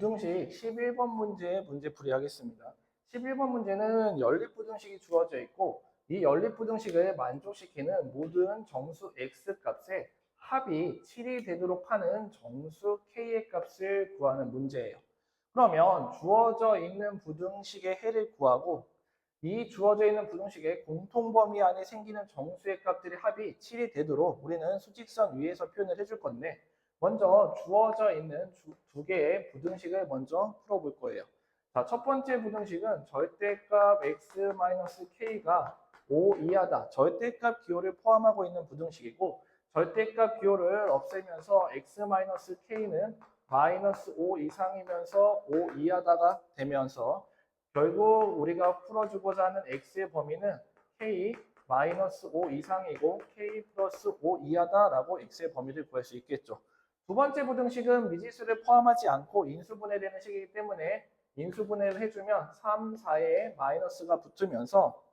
부등식 11번 문제 풀이하겠습니다. 11번 문제는 연립부등식이 주어져 있고 이 연립부등식을 만족시키는 모든 정수 x 값의 합이 7이 되도록 하는 정수 k의 값을 구하는 문제예요. 그러면 주어져 있는 부등식의 해를 구하고 이 주어져 있는 부등식의 공통범위 안에 생기는 정수의 값들의 합이 7이 되도록 우리는 수직선 위에서 표현을 해줄 건데 먼저 주어져 있는 두 개의 부등식을 먼저 풀어볼 거예요. 자, 첫 번째 부등식은 절대값 x-k가 5 이하다. 절대값 기호를 포함하고 있는 부등식이고 절대값 기호를 없애면서 x-k는 -5 이상이면서 5 이하다가 되면서 결국 우리가 풀어주고자 하는 x의 범위는 k -5 이상이고 k 플러스 5 이하다라고 x의 범위를 구할 수 있겠죠. 두 번째 부등식은 미지수를 포함하지 않고 인수분해되는 식이기 때문에 인수분해를 해주면 3, 4에 마이너스가 붙으면서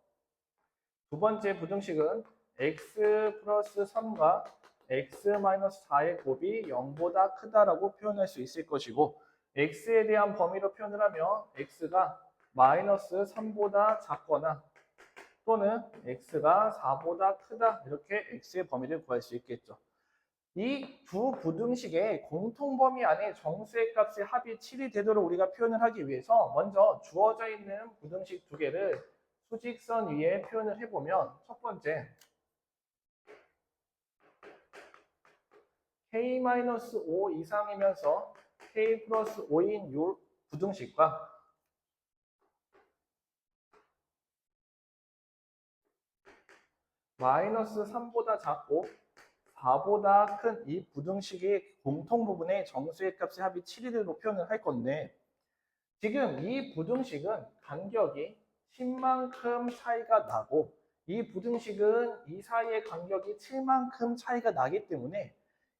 두 번째 부등식은 x 플러스 3과 x-4의 곱이 0보다 크다라고 표현할 수 있을 것이고 x에 대한 범위로 표현을 하면 x가 -3보다 작거나 또는 x가 4보다 크다 이렇게 x의 범위를 구할 수 있겠죠. 이 두 부등식의 공통범위 안에 정수의 값의 합이 7이 되도록 우리가 표현을 하기 위해서 먼저 주어져 있는 부등식 두 개를 수직선 위에 표현을 해보면 첫 번째 k-5 이상이면서 k 플러스 5인 이 부등식과 -3보다 작고 4보다 큰 이 부등식의 공통 부분의 정수의 값의 합이 7이로 표현을 할 건데 지금 이 부등식은 간격이 10만큼 차이가 나고 이 부등식은 이 사이의 간격이 7만큼 차이가 나기 때문에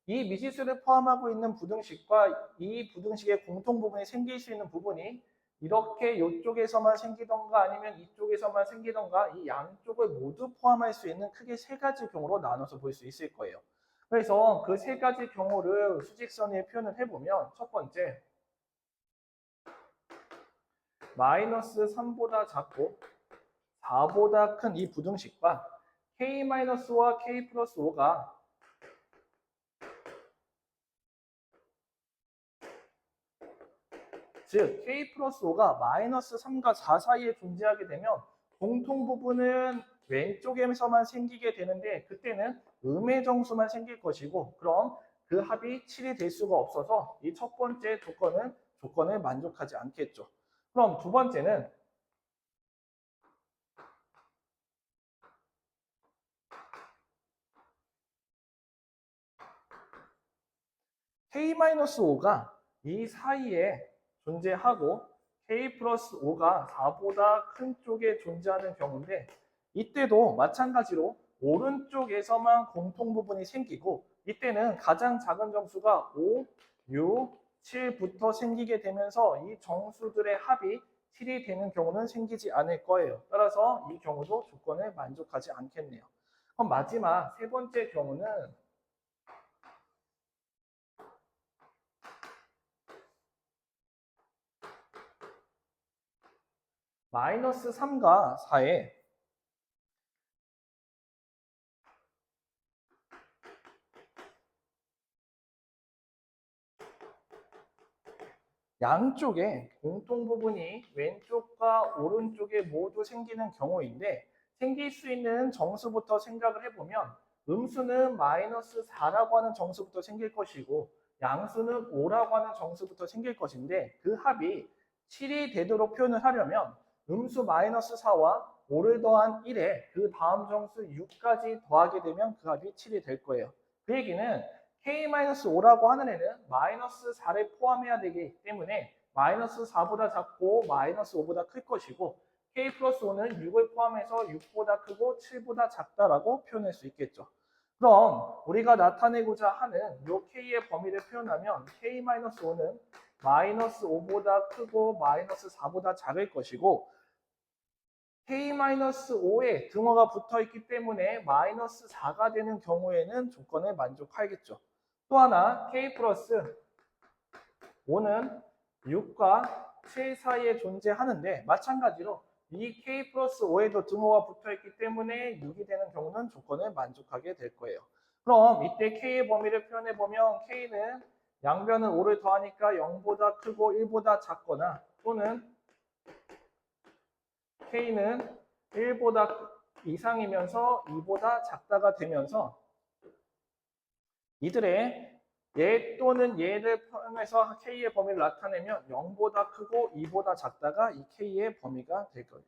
이 미지수를 포함하고 있는 부등식과 이 부등식의 공통 부분이 생길 수 있는 부분이 이렇게 이쪽에서만 생기던가 아니면 이쪽에서만 생기던가 이 양쪽을 모두 포함할 수 있는 크게 세 가지 경우로 나눠서 볼 수 있을 거예요. 그래서 그 세 가지 경우를 수직선에 표현을 해보면 첫 번째 -3보다 작고 4보다 큰 이 부등식과 k-와 k 플러스 5가 즉 k 플러스 5가 -3과 4 사이에 존재하게 되면 공통 부분은 왼쪽에서만 생기게 되는데 그때는 음의 정수만 생길 것이고 그럼 그 합이 7이 될 수가 없어서 이 첫 번째 조건을 만족하지 않겠죠. 그럼 두 번째는 k-5가 이 사이에 존재하고 k 플러스 5가 4보다 큰 쪽에 존재하는 경우인데 이때도 마찬가지로 오른쪽에서만 공통 부분이 생기고 이때는 가장 작은 정수가 5, 6, 7부터 생기게 되면서 이 정수들의 합이 7이 되는 경우는 생기지 않을 거예요. 따라서 이 경우도 조건을 만족하지 않겠네요. 그럼 마지막 세 번째 경우는 -3과 4에 양쪽에 공통 부분이 왼쪽과 오른쪽에 모두 생기는 경우인데 생길 수 있는 정수부터 생각을 해보면 음수는 -4라고 하는 정수부터 생길 것이고 양수는 5라고 하는 정수부터 생길 것인데 그 합이 7이 되도록 표현을 하려면 음수 -4와 5를 더한 1에 그 다음 정수 6까지 더하게 되면 그 합이 7이 될 거예요. 그 얘기는 k-5라고 하는 애는 -4를 포함해야 되기 때문에 -4보다 작고 -5보다 클 것이고 k 플러스 5는 6을 포함해서 6보다 크고 7보다 작다라고 표현할 수 있겠죠. 그럼 우리가 나타내고자 하는 이 k의 범위를 표현하면 k-5는 -5보다 크고 -4보다 작을 것이고 k-5에 등호가 붙어있기 때문에 -4가 되는 경우에는 조건을 만족하겠죠. 또 하나 k 플러스 5는 6과 7 사이에 존재하는데 마찬가지로 이 k 플러스 5에도 등호가 붙어있기 때문에 6이 되는 경우는 조건을 만족하게 될 거예요. 그럼 이때 k의 범위를 표현해보면 k는 양변은 5를 더하니까 0보다 크고 1보다 작거나 또는 k는 1보다 이상이면서 2보다 작다가 되면서 이들의 얘 또는 얘를 포함해서 k의 범위를 나타내면 0보다 크고 2보다 작다가 이 k의 범위가 될 거예요.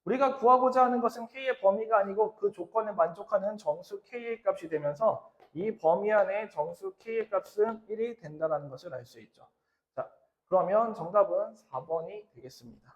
우리가 구하고자 하는 것은 k의 범위가 아니고 그 조건에 만족하는 정수 k의 값이 되면서 이 범위 안에 정수 k의 값은 1이 된다는 것을 알 수 있죠. 자, 그러면 정답은 4번이 되겠습니다.